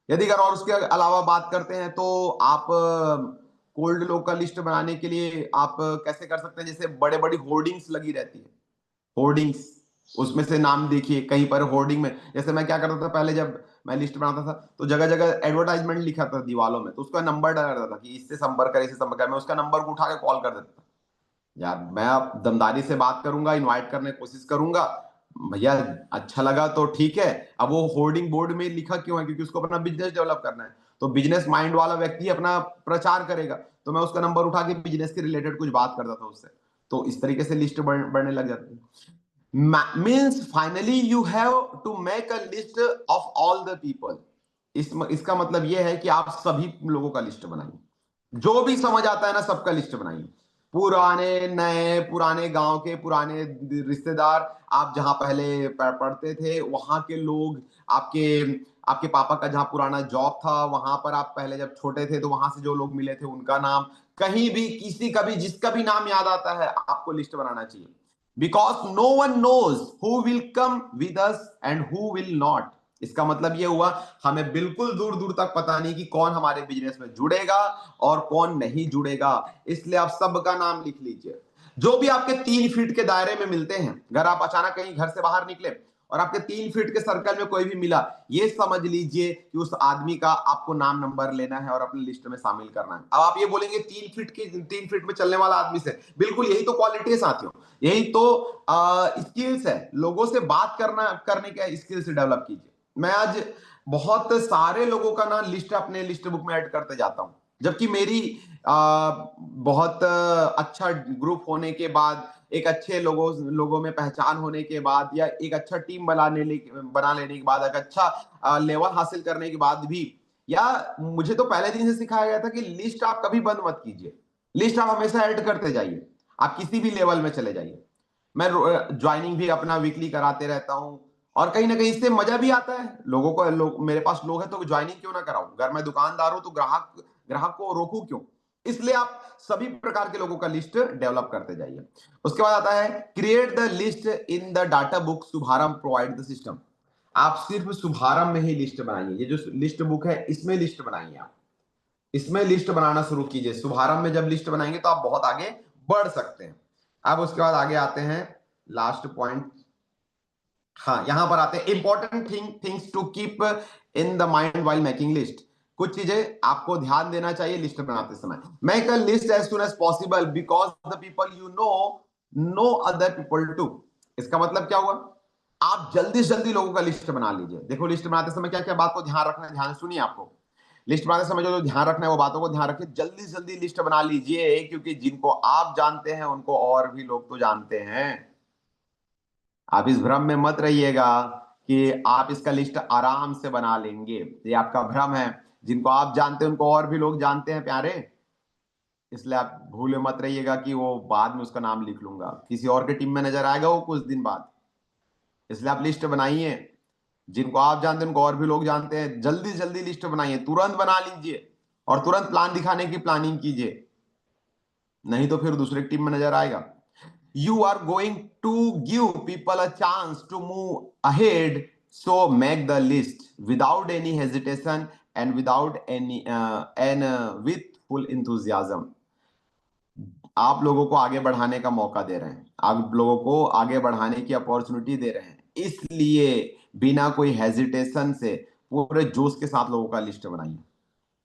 यदि अगर और उसके अलावा बात करते हैं तो आप कोल्ड लोग का लिस्ट बनाने के लिए आप कैसे कर सकते हैं, जैसे बड़े बड़ी होर्डिंग्स लगी रहती है, होर्डिंग्स, उसमें से नाम देखिए कहीं पर होर्डिंग में, जैसे मैं क्या करता था पहले जब मैं लिस्ट बनाता था तो जगह जगह एडवर्टाइजमेंट लिखा था दीवालों में, तो उसका नंबर डाला रहता था कि इससे संपर्क करें, इससे संपर्क करें, मैं उसका नंबर को उठा के कॉल कर देता था। यार मैं अब दमदारी से बात करूंगा, इनवाइट करने की कोशिश करूंगा, भैया अच्छा लगा तो ठीक है। अब वो होर्डिंग बोर्ड में लिखा क्यों है, क्योंकि उसको अपना बिजनेस डेवलप करना है, तो बिजनेस माइंड वाला व्यक्ति अपना प्रचार करेगा, तो मैं उसका नंबर उठा के बिजनेस के रिलेटेड कुछ बात करता था उससे। तो इस तरीके से लिस्ट बढ़ने लग जाती है। Means finally you have to make a list of all the people. इसका मतलब यह है कि आप सभी लोगों का लिस्ट बनाइए, जो भी समझ आता है ना सबका लिस्ट बनाइए, पुराने नए, पुराने गांव के पुराने रिश्तेदार, आप जहां पहले पढ़ते थे वहां के लोग, आपके आपके पापा का जहां पुराना जॉब था वहां पर आप पहले जब छोटे थे तो वहां से जो लोग मिले थे उनका नाम, कहीं भी किसी का भी जिसका भी नाम याद आता है आपको लिस्ट बनाना चाहिए। Because no one knows who will come with us and who will not. इसका मतलब ये हुआ हमें बिल्कुल दूर दूर तक पता नहीं कि कौन हमारे बिजनेस में जुड़ेगा और कौन नहीं जुड़ेगा, इसलिए आप सबका नाम लिख लीजिए। जो भी आपके 3 फीट के दायरे में मिलते हैं, अगर आप अचानक कहीं घर से बाहर निकले और आपके 3 फीट के सर्कल में कोई भी मिला, ये समझ लीजिए कि उस आदमी का आपको नाम नंबर लेना है और अपनी लिस्ट में शामिल करना है। अब आप ये बोलेंगे 3 फीट में चलने वाला आदमी से, बिल्कुल यही तो क्वालिटी है साथियों, यही तो स्किल्स है, लोगों से बात करने का स्किल्स डेवलप कीजिए। मैं आज बहुत सारे लोगों का ना लिस्ट अपने लिस्ट बुक में ऐड करते जाता हूं, जबकि मेरी बहुत अच्छा ग्रुप होने के बाद, एक अच्छे लोगों में पहचान होने के बाद, या एक अच्छा टीम बना लेने के बाद, एक अच्छा लेवल हासिल करने के बाद भी, या मुझे तो पहले दिन से सिखाया गया था कि लिस्ट आप कभी बंद मत कीजिए, लिस्ट आप हमेशा ऐड करते जाइए, आप किसी भी लेवल में चले जाइए। मैं ज्वाइनिंग भी अपना वीकली कराते रहता हूं, और कहीं ना कहीं इससे मजा भी आता है, लोगों को मेरे पास लोग हैं तो ज्वाइनिंग क्यों ना कराऊं, अगर मैं दुकानदार हूं तो ग्राहक ग्राहक को रोकू क्यों। इसलिए आप सभी प्रकार के लोगों का लिस्ट डेवलप करते जाइए। उसके बाद आता है create the list in the data book शुभारंभ प्रोवाइड द सिस्टम। आप सिर्फ शुभारंभ में ही लिस्ट बनाइए, ये जो लिस्ट बुक है इसमें लिस्ट बनाइए, आप इसमें लिस्ट बनाना शुरू कीजिए। शुभारंभ में जब लिस्ट बनाएंगे तो आप बहुत आगे बढ़ सकते हैं। अब उसके बाद आगे आते हैं लास्ट पॉइंट, हाँ यहां पर आते हैं important things to keep in the mind while making list. कुछ चीजें आपको ध्यान देना चाहिए लिस्ट बनाते समय। Make a list as soon as possible because the people you know know other people too. इसका मतलब क्या हुआ? आप जल्दी से जल्दी लोगों का लिस्ट बना लीजिए। देखो लिस्ट बनाते समय क्या क्या बात को ध्यान रखना है, ध्यान से सुनिए। आपको लिस्ट बनाते समय जो जो ध्यान रखना है वो बातों को ध्यान रखिए। जल्दी से जल्दी लिस्ट बना लीजिए, क्योंकि जिनको आप जानते हैं उनको और भी लोग तो जानते हैं। आप इस भ्रम में मत रहिएगा कि आप इसका लिस्ट आराम से बना लेंगे, ये आपका भ्रम है। जिनको आप जानते हैं उनको और भी लोग जानते हैं प्यारे। इसलिए आप भूले मत रहिएगा कि वो बाद में उसका नाम लिख लूंगा, किसी और के टीम में नजर आएगा वो कुछ दिन बाद। इसलिए आप लिस्ट बनाइए, जिनको आप जानते हैं उनको और भी लोग जानते हैं। जल्दी जल्दी लिस्ट बनाइए, तुरंत बना लीजिए और तुरंत प्लान दिखाने की प्लानिंग कीजिए, नहीं तो फिर दूसरे टीम में नजर आएगा। You are going to give people a chance to move ahead, so make the list without any hesitation and without any with full enthusiasm। आप लोगों को आगे बढ़ाने का मौका दे रहे हैं, आप लोगों को आगे बढ़ाने की अपॉर्चुनिटी दे रहे हैं, इसलिए बिना कोई हेजिटेशन से पूरे जोश के साथ लोगों का लिस्ट बनाइए।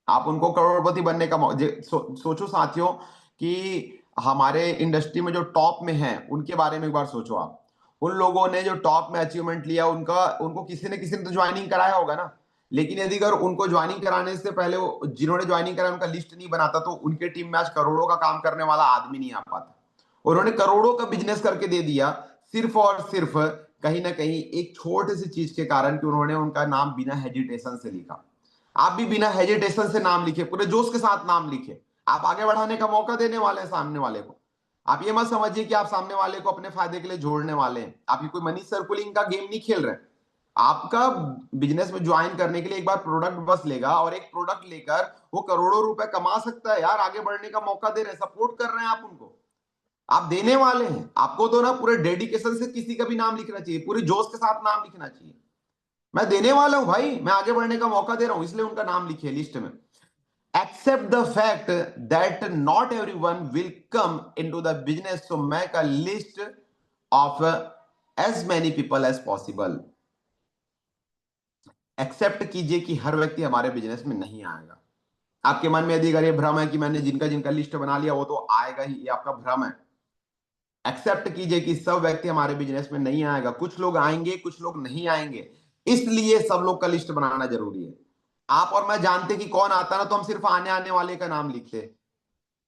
आप उनको करोड़पति बनने का सोचो साथियों कि हमारे इंडस्ट्री में जो टॉप में हैं उनके बारे में एक बार सोचो। आप उन लोगों ने जो टॉप में अचीवमेंट लिया, उनका उनको किसी ने तो ज्वाइनिंग कराया होगा ना। लेकिन यदि अगर उनको ज्वाइनिंग कराने से पहले जिन्होंने ज्वाइनिंग कराया उनका लिस्ट नहीं बनाता, तो उनके टीम में आज करोड़ों का काम करने वाला आदमी नहीं आ पाता। उन्होंने करोड़ों का बिजनेस करके दे दिया, सिर्फ और सिर्फ कहीं ना कहीं एक छोटे सी चीज के कारण कि उन्होंने उनका नाम बिना हेजिटेशन से लिखा। आप भी बिना हेजिटेशन से नाम लिखे, पूरे जोश के साथ नाम लिखे। आप आगे बढ़ाने का मौका देने वाले हैं सामने वाले को। आप ये मत समझिए कि आप सामने वाले को अपने फायदे के लिए जोड़ने वाले हैं। आप ये कोई मनी सर्कुलिंग का गेम नहीं खेल रहे हैं। आपका बिजनेस में ज्वाइन करने के लिए एक बार प्रोडक्ट बस लेगा, और एक प्रोडक्ट लेकर वो करोड़ों रुपए कमा सकता है यार। आगे बढ़ने का मौका दे रहे हैं, सपोर्ट कर रहे हैं आप उनको, आप देने वाले हैं। आपको तो ना पूरे डेडिकेशन से किसी का भी नाम लिखना चाहिए, पूरे जोश के साथ नाम लिखना चाहिए। मैं देने वाला हूं भाई, मैं आगे बढ़ने का मौका दे रहा हूं, इसलिए उनका नाम लिखिए लिस्ट में। Accept the fact that not everyone will come into the business, so make a list of as many people as possible। Accept कीजिए कि हर व्यक्ति हमारे बिजनेस में नहीं आएगा। आपके मन में यदि अगर ये भ्रम है कि मैंने जिनका जिनका लिस्ट बना लिया वो तो आएगा ही, ये आपका भ्रम है। एक्सेप्ट कीजिए कि सब व्यक्ति हमारे बिजनेस में नहीं आएगा, कुछ लोग आएंगे कुछ लोग नहीं आएंगे, इसलिए सब लोग का लिस्ट बनाना जरूरी है। आप और मैं जानते कि कौन आता ना, तो हम सिर्फ आने आने वाले का नाम लिखते,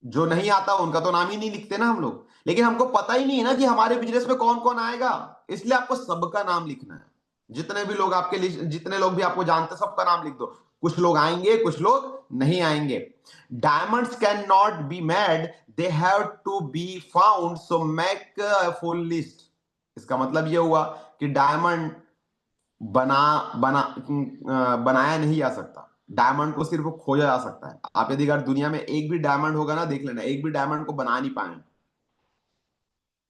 जो नहीं आता उनका तो नाम ही नहीं लिखते ना हम लोग। लेकिन हमको पता ही नहीं है ना कि हमारे बिजनेस में कौन कौन आएगा, इसलिए आपको सबका नाम लिखना है। जितने भी लोग आपके लिस्ट, जितने लोग भी आपको जानते सबका नाम लिख दो। कुछ लोग आएंगे कुछ लोग नहीं आएंगे। Diamonds can not be made, they have to be found, so make full list. इसका मतलब ये हुआ कि डायमंड बना बना बनाया नहीं जा सकता, डायमंड को सिर्फ खोजा जा सकता है। आप यदि अगर दुनिया में एक भी डायमंड होगा ना, देख लेना एक भी डायमंड को बना नहीं पाए।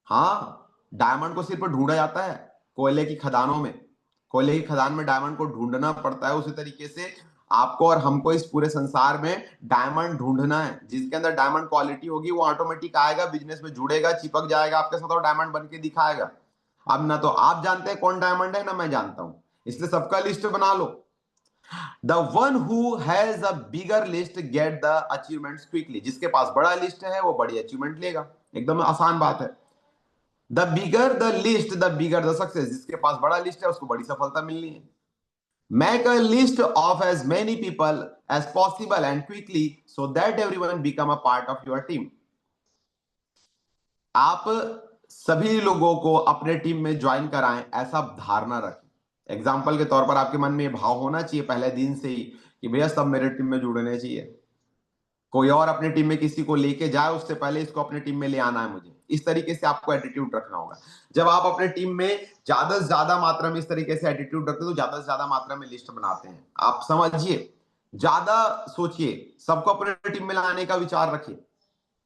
हाँ, डायमंड को सिर्फ ढूंढा जाता है कोयले की खदानों में। कोयले की खदान में डायमंड को ढूंढना पड़ता है, उसी तरीके से आपको और हमको इस पूरे संसार में डायमंड ढूंढना है। जिसके अंदर डायमंड क्वालिटी होगी वो ऑटोमेटिक आएगा, बिजनेस में जुड़ेगा, चिपक जाएगा आपके साथ और डायमंड बन के दिखाएगा। अब ना तो आप जानते हैं कौन डायमंड है ना मैं जानता हूं, इसलिए सबका लिस्ट बना लो। The one who has a bigger list get the achievements quickly. जिसके पास बड़ा लिस्ट है वो बड़ी अचीवमेंट लेगा, एकदम आसान बात है। The bigger the list the bigger the success. जिसके पास बड़ा लिस्ट है उसको बड़ी सफलता मिलनी है। Make a list of as many people as possible and quickly, so that everyone become a part of your team. आप सभी लोगों को अपने टीम में ज्वाइन कराएं, ऐसा धारणा रखें। एग्जाम्पल के तौर पर आपके मन में ये भाव होना चाहिए पहले दिन से ही कि भैया सब मेरे टीम में जुड़ने चाहिए। कोई और अपनी टीम में किसी को लेके जाए उससे पहले इसको अपनी टीम में ले आना है मुझे, इस तरीके से आपको एटीट्यूड रखना होगा। जब आप अपने टीम में ज्यादा से ज्यादा मात्रा में इस तरीके से एटीट्यूड रखते हो तो ज्यादा से ज्यादा मात्रा में लिस्ट बनाते हैं। आप समझिए, ज्यादा सोचिए, सबको अपने टीम में लाने का विचार रखिए।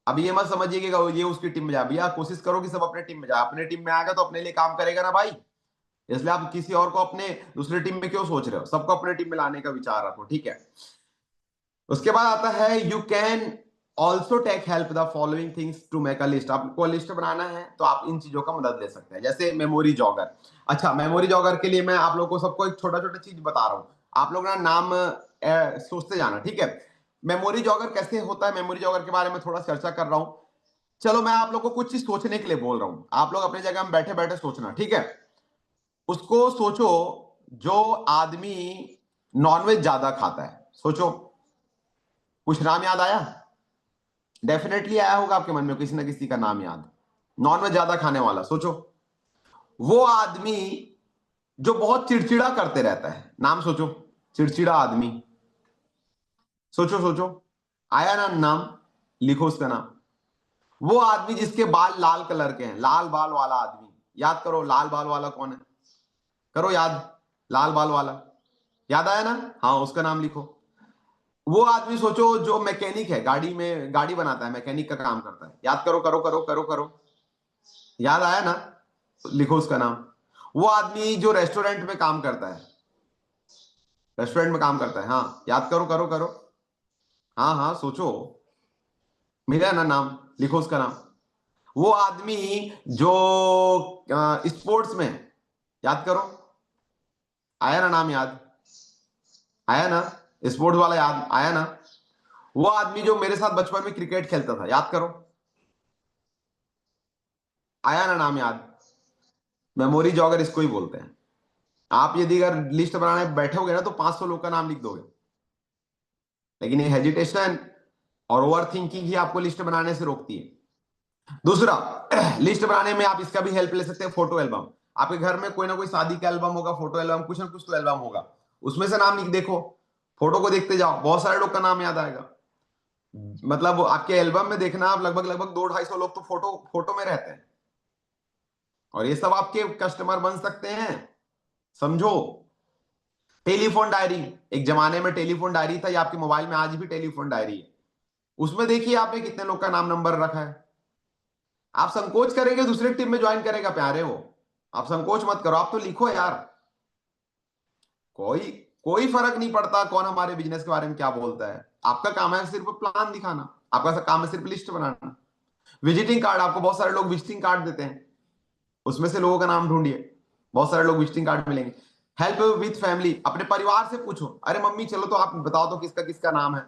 अब ये मत समझिए कि ये उसकी टीम में जाए, भैया कोशिश करो कि सब अपने टीम में जाए। अपने टीम में आएगा तो अपने लिए काम करेगा ना भाई, इसलिए आप किसी और को अपने दूसरे टीम में क्यों सोच रहे हो? सबको अपने टीम में लाने का विचार रखो, ठीक है। उसके बाद आता है you can also take help the following things to make a list. आपको लिस्ट बनाना है तो आप इन चीजों का मदद ले सकते हैं, जैसे मेमोरी जॉगर। अच्छा, मेमोरी जॉगर के लिए मैं आप लोगों को सबको एक छोटा छोटा चीज बता रहा हूं, आप लोग ना नाम सोचते जाना, ठीक है। मेमोरी जॉगर कैसे होता है, मेमोरी जॉगर के बारे में थोड़ा चर्चा कर रहा हूं। चलो मैं आप लोग को कुछ चीज सोचने के लिए बोल रहा हूं, आप लोग अपनी जगह में बैठे बैठे सोचना, ठीक है? उसको सोचो जो आदमी नॉनवेज ज्यादा खाता है, सोचो। कुछ नाम याद आया? डेफिनेटली आया होगा आपके मन में किसी ना किसी का नाम याद, नॉनवेज ज्यादा खाने वाला, सोचो। वो आदमी जो बहुत चिड़चिड़ा करते रहता है, नाम सोचो। चिड़चिड़ा आदमी, सोचो सोचो। आया ना नाम? लिखो उसका नाम। वो आदमी जिसके बाल लाल कलर के हैं, लाल बाल वाला आदमी, याद करो लाल बाल वाला कौन है, करो याद। लाल बाल वाला याद आया ना? हाँ, उसका नाम लिखो। वो आदमी सोचो जो मैकेनिक है, गाड़ी में गाड़ी बनाता है, मैकेनिक का काम करता है, याद करो, करो करो करो करो। याद आया ना? लिखो उसका नाम। वो आदमी जो रेस्टोरेंट में काम करता है, रेस्टोरेंट में काम करता है, हाँ, याद करो करो करो। हाँ हाँ, सोचो। मिला ना नाम? लिखो उसका नाम। वो आदमी जो स्पोर्ट्स में, याद करो। आया ना नाम याद? आया ना? स्पोर्ट्स वाला याद आया ना? वो आदमी जो मेरे साथ बचपन में क्रिकेट खेलता था, याद करो। आया ना नाम याद? मेमोरी जॉगर इसको ही बोलते हैं। आप यदि अगर लिस्ट बनाने बैठोगे ना तो 500 लोग का नाम लिख दोगे, लेकिन ये हेजिटेशन और ओवर थिंकिंग ही आपको लिस्ट बनाने से रोकती है। दूसरा, लिस्ट बनाने में आप इसका भी हेल्प ले सकते हैं, फोटो एल्बम। आपके घर में कोई ना कोई शादी का एल्बम होगा, फोटो एल्बम, कुछ ना कुछ तो एल्बम होगा, उसमें से नाम लिख देखो। फोटो को देखते जाओ, बहुत सारे लोग का नाम याद आएगा। मतलब आपके एल्बम में देखना, आप लगभग लगभग 200-250 लोग तो फोटो फोटो में रहते हैं, और ये सब आपके कस्टमर बन सकते हैं, समझो। टेलीफोन डायरी, एक जमाने में टेलीफोन डायरी था, ये आपके मोबाइल में आज भी टेलीफोन डायरी है। उसमें देखिए आपने कितने लोग का नाम नंबर रखा है। आप संकोच करेंगे दूसरे टीम में ज्वाइन करेगा, प्यारे हो, आप संकोच मत करो, आप तो लिखो यार। कोई कोई फर्क नहीं पड़ता कौन हमारे बिजनेस के बारे में क्या बोलता है, आपका काम है सिर्फ प्लान दिखाना, आपका काम है सिर्फ लिस्ट बनाना। विजिटिंग कार्ड, आपको बहुत सारे लोग विजिटिंग कार्ड देते हैं, उसमें से लोगों का नाम ढूंढिए, बहुत सारे लोग विजिटिंग कार्ड मिलेंगे। हेल्प विथ फैमिली, अपने परिवार से पूछो, अरे मम्मी चलो तो आप बताओ तो किसका किसका नाम है।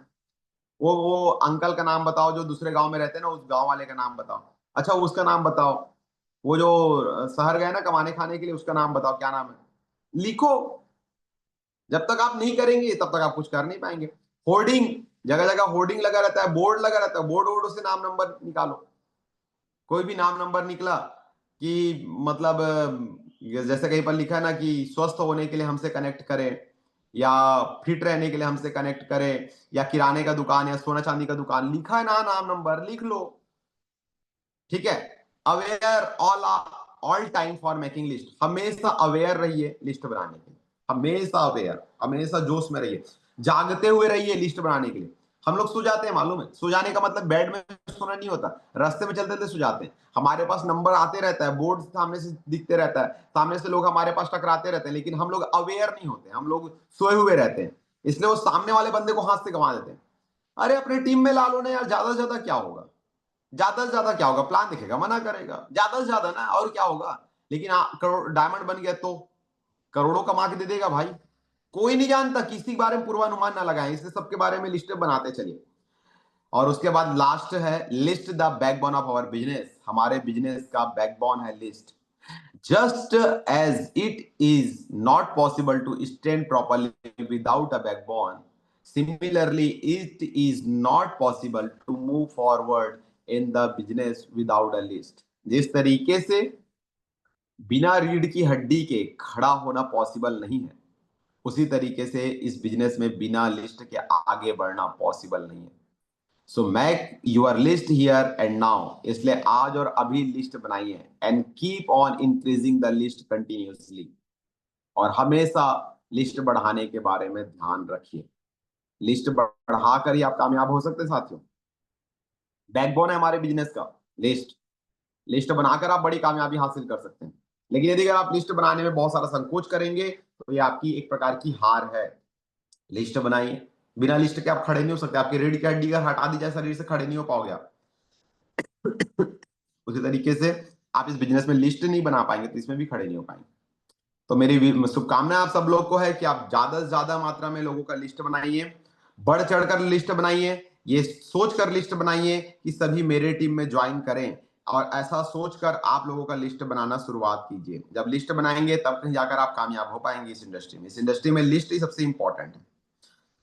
वो अंकल का नाम बताओ जो दूसरे गांव में रहते हैं ना, उस गांव वाले का नाम बताओ। अच्छा, उसका नाम बताओ। वो जो शहर गए ना कमाने खाने के लिए, उसका नाम बताओ, क्या नाम है, लिखो। जब तक आप नहीं करेंगे तब तक आप कुछ कर नहीं पाएंगे। होर्डिंग, जगह जगह होर्डिंग लगा रहता है, बोर्ड लगा रहता है, बोर्ड वोर्ड से नाम नंबर निकालो। कोई भी नाम नंबर निकला कि मतलब जैसे कहीं पर लिखा है ना कि स्वस्थ होने के लिए हमसे कनेक्ट करें, या फिट रहने के लिए हमसे कनेक्ट करें, या किराने का दुकान या सोना चांदी का दुकान, लिखा है ना नाम नंबर, लिख लो। ठीक है। Aware all time for making list, हमेशा अवेयर रहिए लिस्ट बनाने के लिए, हमेशा अवेयर, हमेशा जोश में रहिए, जागते हुए रहिए लिस्ट बनाने के लिए। हम लोग सो जाते हैं, मालूम है, सो जाने का मतलब बेड में सोना नहीं होता, रास्ते में चलते चलते सो जाते हैं, हमारे पास नंबर आते रहता है, बोर्ड सामने से दिखते रहता है, सामने से लोग हमारे पास टकराते रहते हैं, लेकिन हम लोग अवेयर नहीं होते, हम लोग सोए हुए रहते हैं, इसलिए वो सामने वाले बंदे को हाथ से गंवा देते हैं। अरे अपने टीम में ला लो ना यार, ज्यादा से ज्यादा क्या होगा, ज्यादा से ज्यादा क्या होगा, प्लान दिखेगा, मना करेगा, ज्यादा से ज्यादा ना, और क्या होगा। लेकिन करोड़ डायमंड बन गया तो करोड़ों कमा के दे देगा भाई। कोई नहीं जानता, किसी के बारे में पूर्वानुमान ना लगाएं, इसलिए सबके बारे में लिस्ट बनाते चलिए। और उसके बाद लास्ट है list, the backbone of our business, हमारे बिजनेस का बैकबोन है list. Just as it is not possible to stand properly without a backbone, similarly it is not possible to move forward in the business without a list। जिस तरीके से बिना रीढ़ की हड्डी के खड़ा होना पॉसिबल नहीं है, उसी तरीके से इस बिजनेस में बिना लिस्ट के आगे बढ़ना पॉसिबल नहीं है। So make your list here and now, इसलिए आज और अभी लिस्ट बनाइए, and keep on increasing the list continuously, और हमेशा लिस्ट बढ़ाने के बारे में ध्यान रखिए। लिस्ट बढ़ाकर ही आप कामयाब हो सकते हैं साथियों, बैकबोन है हमारे बिजनेस का लिस्ट। लिस्ट बनाकर आप बड़ी कामयाबी हासिल कर सकते हैं, लेकिन यदि अगर आप लिस्ट बनाने में बहुत सारा संकोच करेंगे तो ये आपकी एक प्रकार की हार है। लिस्ट बनाइए, बिना लिस्ट के आप खड़े नहीं हो सकते, आपकी रीढ़ की हड्डी अगर हटा दी जाए शरीर से, खड़े नहीं हो पाओगे आप। उसी तरीके से आप इस बिजनेस में लिस्ट नहीं बना पाएंगे तो इसमें भी खड़े नहीं हो पाएंगे। तो मेरी शुभकामनाएं आप सब लोग को है कि आप ज्यादा से ज्यादा मात्रा में लोगों का लिस्ट बनाइए, बढ़ चढ़कर लिस्ट बनाइए, ये सोचकर लिस्ट बनाइए कि सभी मेरे टीम में ज्वाइन करें, और ऐसा सोचकर आप लोगों का लिस्ट बनाना शुरुआत कीजिए। जब लिस्ट बनाएंगे तब कहीं जाकर आप कामयाब हो पाएंगे इस इंडस्ट्री में। इस इंडस्ट्री में लिस्ट ही सबसे इंपॉर्टेंट है।